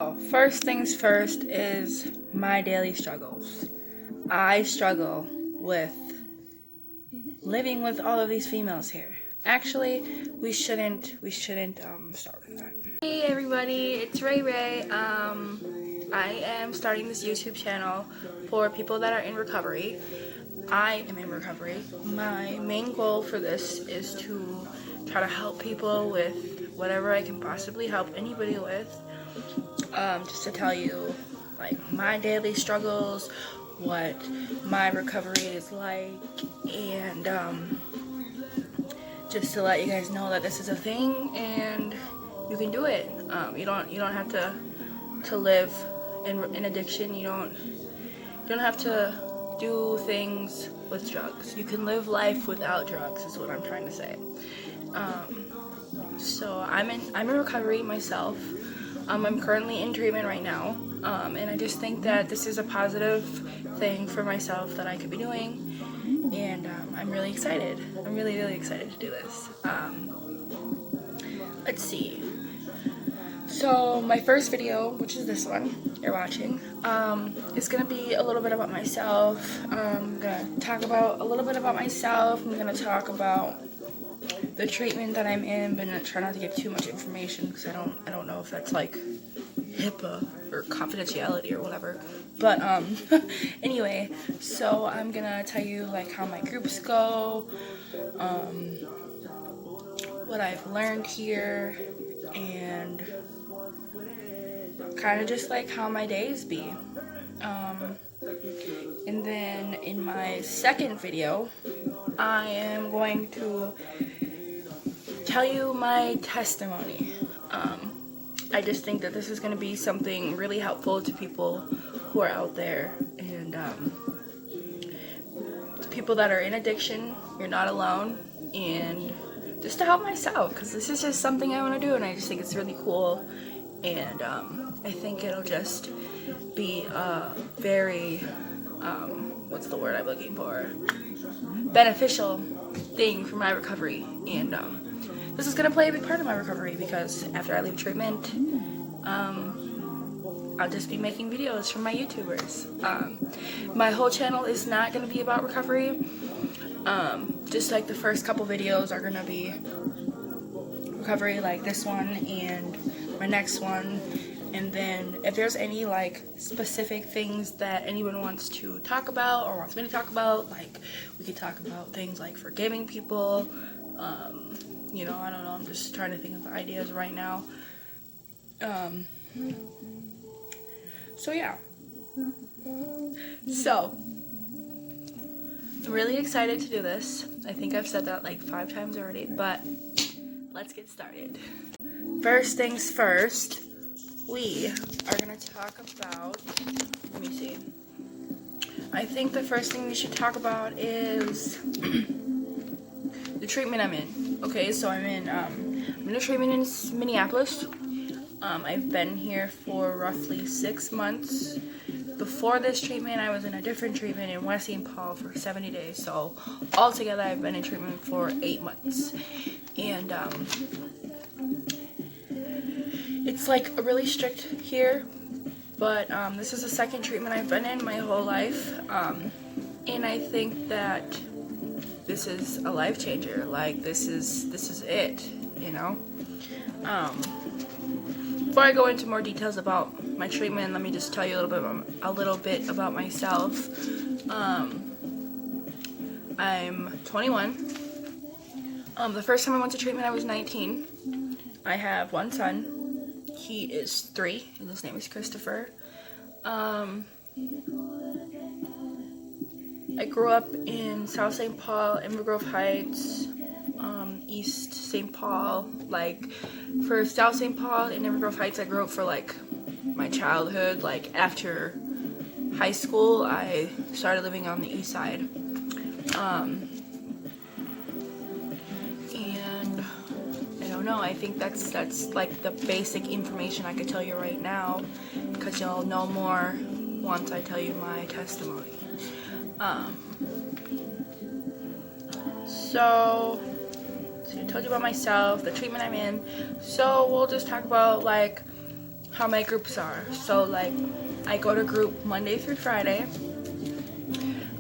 First things first is my daily struggles. I struggle with living with all of these females here. Actually, we shouldn't start with that. Hey everybody, it's Ray Ray. I am starting this YouTube channel for people that are in recovery. I am in recovery. My main goal for this is to try to help people with whatever I can possibly help anybody with. Just to tell you, like, my daily struggles, what my recovery is like, and just to let you guys know that this is a thing and you can do it. You don't have to live in addiction. You don't have to do things with drugs. You can live life without drugs is what I'm trying to say. So I'm in recovery myself. I'm currently in treatment right now, and I just think that this is a positive thing for myself that I could be doing, and I'm really excited. I'm really excited to do this. Let's see. So my first video, which is this one you're watching, is gonna be a little bit about myself. I'm gonna talk about a little bit about myself. I'm gonna talk about the treatment that I'm in, but I'm gonna try not to give too much information because I don't know if that's like HIPAA or confidentiality or whatever. But anyway, so I'm gonna tell you like how my groups go, what I've learned here, and kind of just like how my days be. And then in my second video, I am going to tell you my testimony. I just think that this is going to be something really helpful to people who are out there, and to people that are in addiction. You're not alone, and just to help myself, because this is just something I want to do, and I just think it's really cool, and I think it'll just be a very what's the word I'm looking for, beneficial thing for my recovery. And this is going to play a big part of my recovery, because after I leave treatment, I'll just be making videos for my YouTubers. My whole channel is not going to be about recovery. Just like the first couple videos are going to be recovery, like this one and my next one. And then if there's any like specific things that anyone wants to talk about or wants me to talk about, like we could talk about things like forgiving people. You know, I don't know, I'm just trying to think of ideas right now. So yeah. So I'm really excited to do this. I think I've said that like 5 times already, but let's get started. First things first, we are going to talk about, let me see. I think the first thing we should talk about is the treatment I'm in. Okay, so I'm in a treatment in Minneapolis. I've been here for roughly 6 months. Before this treatment, I was in a different treatment in West St. Paul for 70 days. So altogether, I've been in treatment for 8 months. And it's like really strict here, but this is the second treatment I've been in my whole life. And I think that this is a life changer. Like this is it, you know. Before I go into more details about my treatment, let me just tell you a little bit about myself. I'm 21. The first time I went to treatment, I was 19. I have one son. He is 3, and his name is Christopher. I grew up in South St. Paul, Inver Grove Heights, East St. Paul. Like, for South St. Paul and Inver Grove Heights, I grew up for, like, my childhood. Like, after high school, I started living on the east side. And I don't know, I think that's like the basic information I could tell you right now, because you'll know more once I tell you my testimony. So I told you about myself, the treatment I'm in. So we'll just talk about like how my groups are. So like, I go to group Monday through Friday.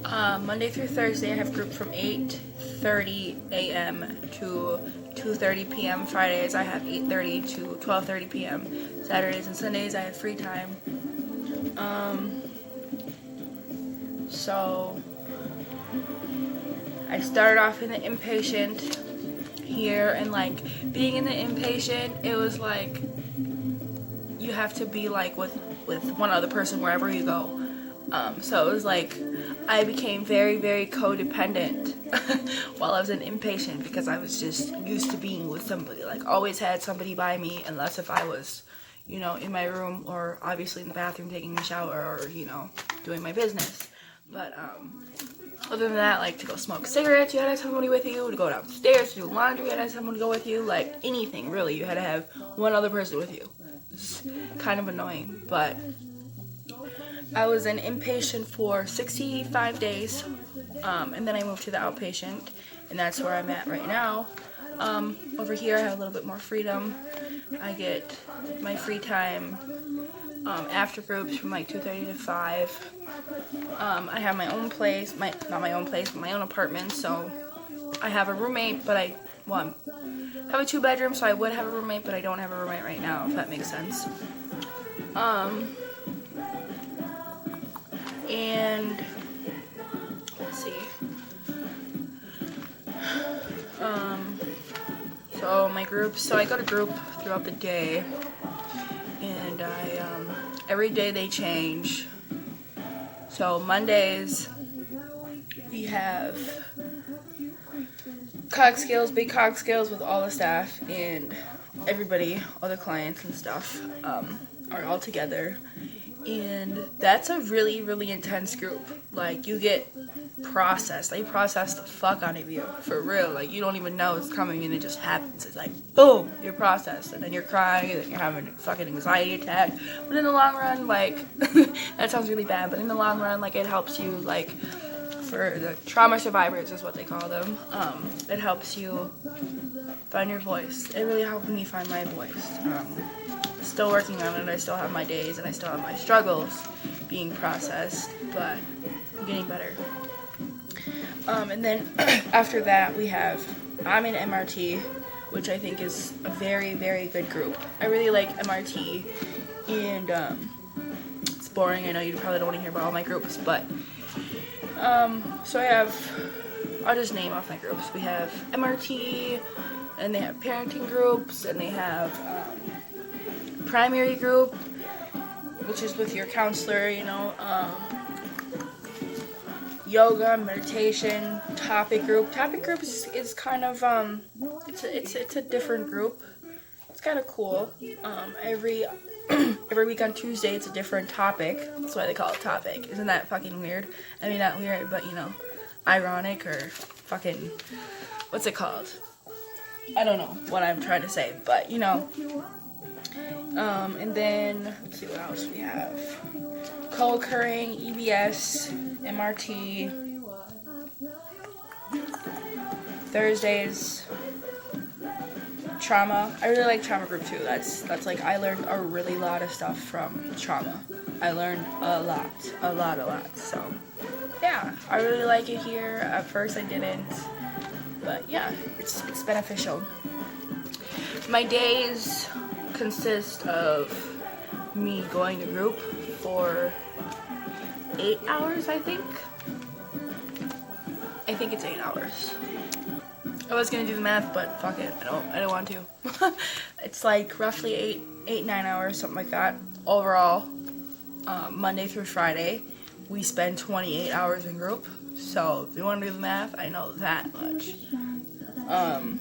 Monday through Thursday, I have group from 8:30 a.m. to 2:30 p.m. Fridays, I have 8:30 to 12:30 p.m. Saturdays and Sundays, I have free time. So I started off in the inpatient here, and like being in the inpatient, it was like you have to be like with one other person wherever you go. So it was like I became very, very codependent while I was an inpatient, because I was just used to being with somebody. Like, always had somebody by me, unless if I was, you know, in my room or obviously in the bathroom taking a shower or, you know, doing my business. But other than that, like to go smoke cigarettes, you had to have somebody with you. To go downstairs to do laundry, you had to have someone to go with you. Like anything really, you had to have one other person with you. It's kind of annoying, but I was an inpatient for 65 days, and then I moved to the outpatient, and that's where I'm at right now. Over here I have a little bit more freedom. I get my free time after groups from like 2:30 to 5. I have my own place, not my own place, but my own apartment, so I have a roommate, but I have a 2-bedroom, so I would have a roommate, but I don't have a roommate right now, if that makes sense. And let's see. So my groups. So I go to group throughout the day, and every day they change. So Mondays we have cog skills, big cog skills with all the staff and everybody, all the clients and stuff are all together. And that's a really, really intense group. Like, you get processed. They process the fuck out of you, for real. Like, you don't even know it's coming, and it just happens. It's like, boom, you're processed, and then you're crying, and then you're having a fucking anxiety attack. But in the long run, like, that sounds really bad, but in the long run, like, it helps you, like, for the trauma survivors is what they call them. It helps you find your voice. It really helped me find my voice. Still working on it. I still have my days and I still have my struggles being processed, but I'm getting better. And then after that I'm in MRT, which I think is a very, very good group. I really like MRT, and it's boring. I know you probably don't want to hear about all my groups, but so I'll just name off my groups. We have MRT, and they have parenting groups, and they have primary group, which is with your counselor, you know, yoga, meditation, topic group. Topic group is kind of, it's a different group. It's kind of cool. Every week on Tuesday, it's a different topic. That's why they call it topic. Isn't that fucking weird? I mean, not weird, but, you know, ironic, or fucking, what's it called? I don't know what I'm trying to say, but, you know. And then, let's see what else we have. Co-occurring, EBS, MRT, Thursdays, trauma. I really like trauma group too. That's like, I learned a really lot of stuff from trauma. I learned a lot. So, yeah, I really like it here. At first I didn't, but yeah, it's beneficial. My days consist of me going to group for 8 hours, I think. I think it's 8 hours. I was gonna do the math, but fuck it, I don't want to. It's like roughly 9 hours, something like that. Overall, Monday through Friday, we spend 28 hours in group. So if you want to do the math, I know that much. And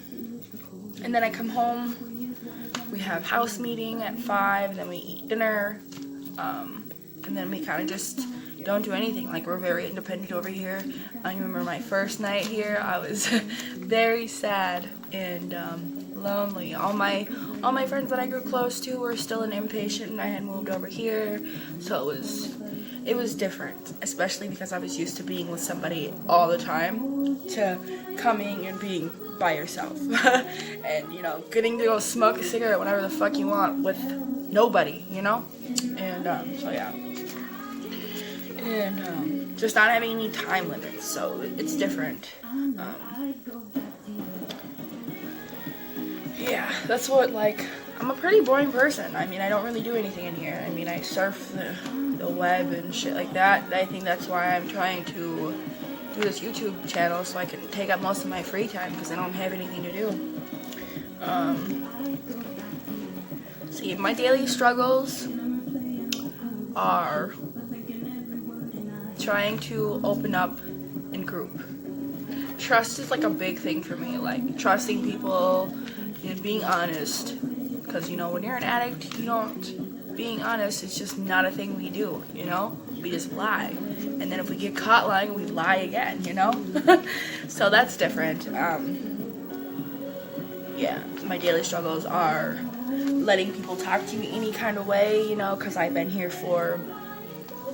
then I come home. We have house meeting at 5, and then we eat dinner, and then we kind of just don't do anything. Like, we're very independent over here. I remember my first night here, I was very sad and lonely. All my friends that I grew close to were still in inpatient, and I had moved over here, so it was different, especially because I was used to being with somebody all the time, to coming and being by yourself and, you know, getting to go smoke a cigarette whenever the fuck you want with nobody, you know? And so yeah. And just not having any time limits, so it's different. Yeah, that's what, like, I'm a pretty boring person. I mean, I don't really do anything in here. I mean, I surf the web and shit like that. I think that's why I'm trying to do this YouTube channel, so I can take up most of my free time, because I don't have anything to do. See, my daily struggles are trying to open up in group. Trust is like a big thing for me, like trusting people and being honest, because you know, when you're an addict, being honest is just not a thing we do, you know? We just lie, and then if we get caught lying, we lie again, you know? So that's different. Yeah, my daily struggles are letting people talk to me any kind of way, you know, because I've been here for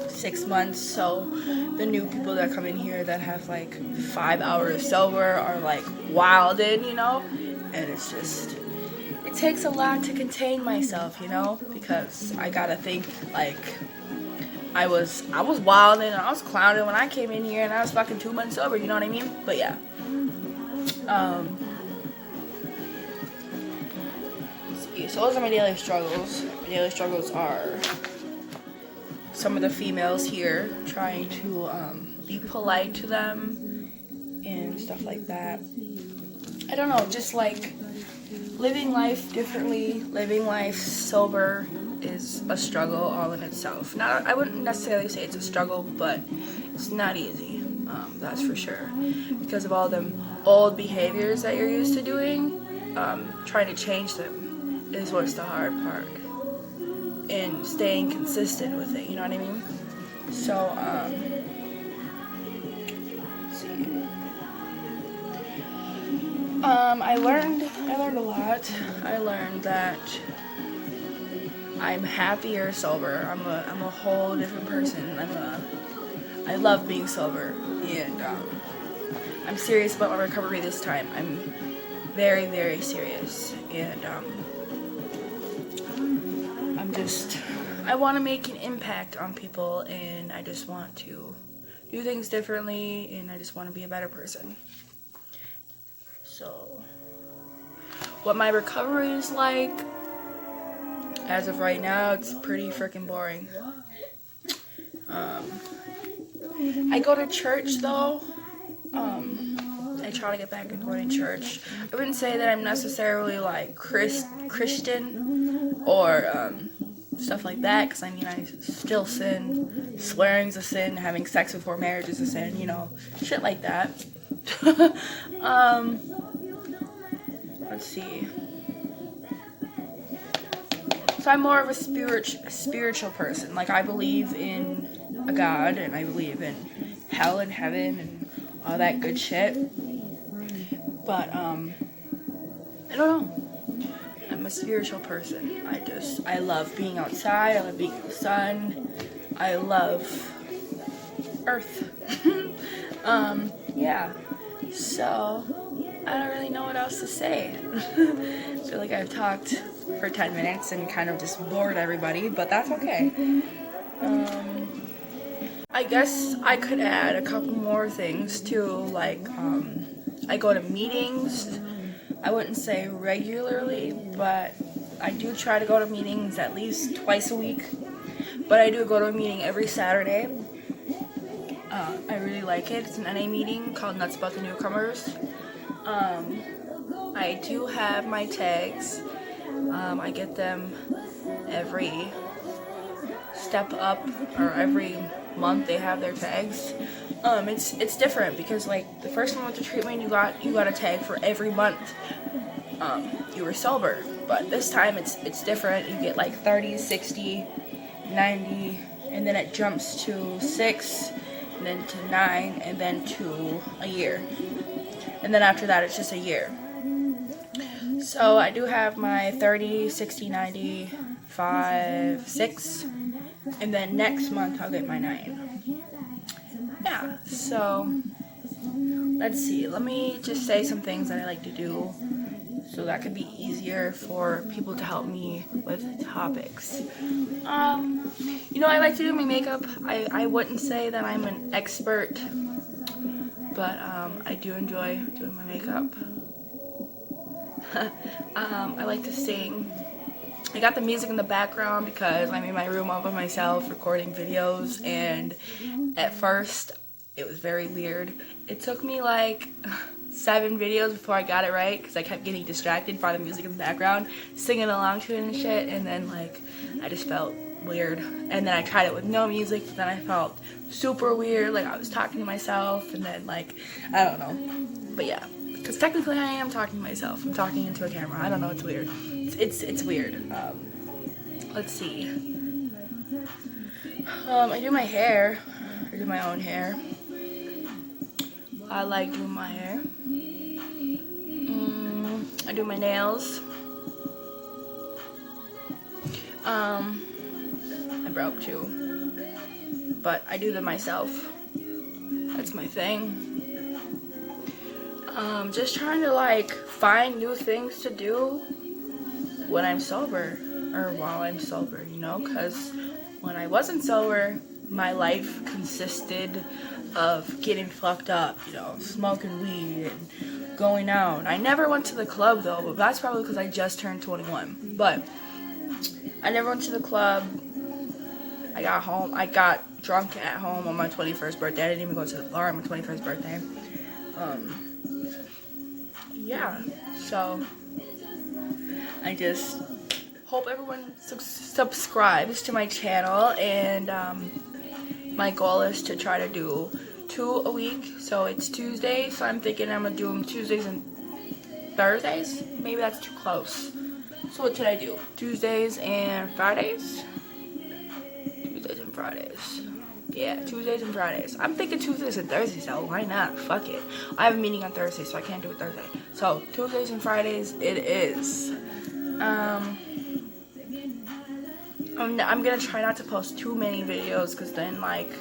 6 months, so the new people that come in here that have like 5 hours sober are like wildin', you know, and it's just, it takes a lot to contain myself, you know, because I gotta think, like, I was wildin' and I was clowning when I came in here, and I was fucking 2 months sober, you know what I mean? But yeah, so those are my daily struggles. My daily struggles are some of the females here, trying to be polite to them and stuff like that. I don't know, just like living life differently, living life sober is a struggle all in itself. Not, I wouldn't necessarily say it's a struggle, but it's not easy, that's for sure. Because of all them old behaviors that you're used to doing, trying to change them is what's the hard part. And staying consistent with it, you know what I mean? So, let's see. I learned a lot. I learned that I'm happier sober. I'm a whole different person. I love being sober, and I'm serious about my recovery this time. I'm very, very serious, and I want to make an impact on people, and I just want to do things differently, and I just want to be a better person. So, what my recovery is like, as of right now, it's pretty freaking boring. I go to church though. I try to get back into going to church. I wouldn't say that I'm necessarily like Christian or stuff like that, because I mean, I still sin. Swearing's a sin. Having sex before marriage is a sin. You know, shit like that. Let's see. So I'm more of a spiritual person. Like, I believe in a God, and I believe in hell and heaven and all that good shit. But I don't know. I'm a spiritual person. I love being outside. I love being in the sun. I love Earth. Yeah. So, I don't really know what else to say. I feel like I've talked for 10 minutes and kind of just bored everybody, but that's okay. I guess I could add a couple more things too, like, I go to meetings. I wouldn't say regularly, but I do try to go to meetings at least twice a week. But I do go to a meeting every Saturday. I really like it. It's an NA meeting called Nuts About the Newcomers. I do have my tags. I get them every step up, or every month they have their tags. It's different because, like, the first month of treatment you got a tag for every month you were sober, but this time it's different. You get like 30, 60, 90, and then it jumps to 6, and then to 9, and then to a year, and then after that it's just a year. So I do have my 30, 60, 90, 5, 6, and then next month I'll get my 9. Yeah, so let's see. Let me just say some things that I like to do. so that could be easier for people to help me with topics. I like to do my makeup. I wouldn't say that I'm an expert, but I do enjoy doing my makeup. I like to sing. I got the music in the background because I'm in my room all by myself recording videos, and at first it was very weird. It took me like 7 videos before I got it right because I kept getting distracted by the music in the background, singing along to it and shit, and then like I just felt weird. And then I tried it with no music, but then I felt super weird, like I was talking to myself, and then like I don't know. But yeah, because technically I am talking to myself. I'm talking into a camera. I don't know, it's weird. It's weird. Let's see. I do my hair. I do my own hair. I like doing my hair. I do my nails. I broke too, but I do them myself. That's my thing. Just trying to like find new things to do when I'm sober, or while I'm sober, because when I wasn't sober, my life consisted of getting fucked up, smoking weed and going out. I never went to the club though, but that's probably because I just turned 21. But I never went to the club. I got drunk at home on my 21st birthday. I didn't even go to the bar on my 21st birthday. Yeah, so I just hope everyone subscribes to my channel, and my goal is to try to do 2 a week. So it's Tuesday, so I'm thinking I'm gonna do them Tuesdays and Thursdays. Maybe that's too close. So what should I do? Tuesdays and Fridays? Tuesdays and Fridays. Yeah, Tuesdays and Fridays. I'm thinking Tuesdays and Thursdays though. Why not? Fuck it. I have a meeting on Thursday, so I can't do it Thursday. So Tuesdays and Fridays it is. I'm gonna try not to post too many videos, because then like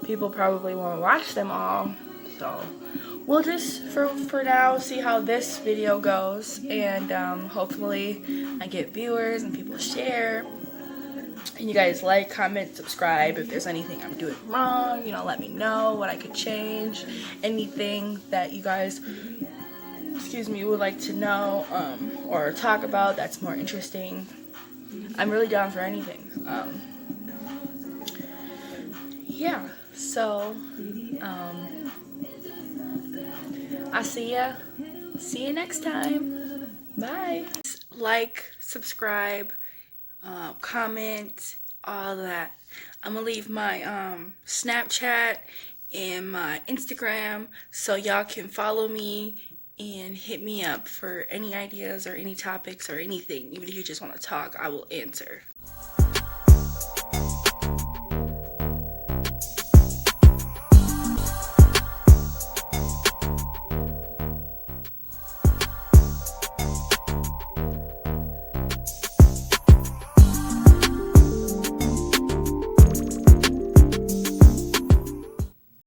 people probably won't watch them all. So we'll just for now see how this video goes, and hopefully I get viewers and people share. And you guys like, comment, subscribe. If there's anything I'm doing wrong, let me know what I could change. Anything that you guys, would like to know or talk about that's more interesting. I'm really down for anything. Yeah, so I'll see ya. See you next time. Bye. Like, subscribe, comment, all that. I'm gonna leave my Snapchat and my Instagram so y'all can follow me and hit me up for any ideas or any topics or anything. Even if you just want to talk, I will answer.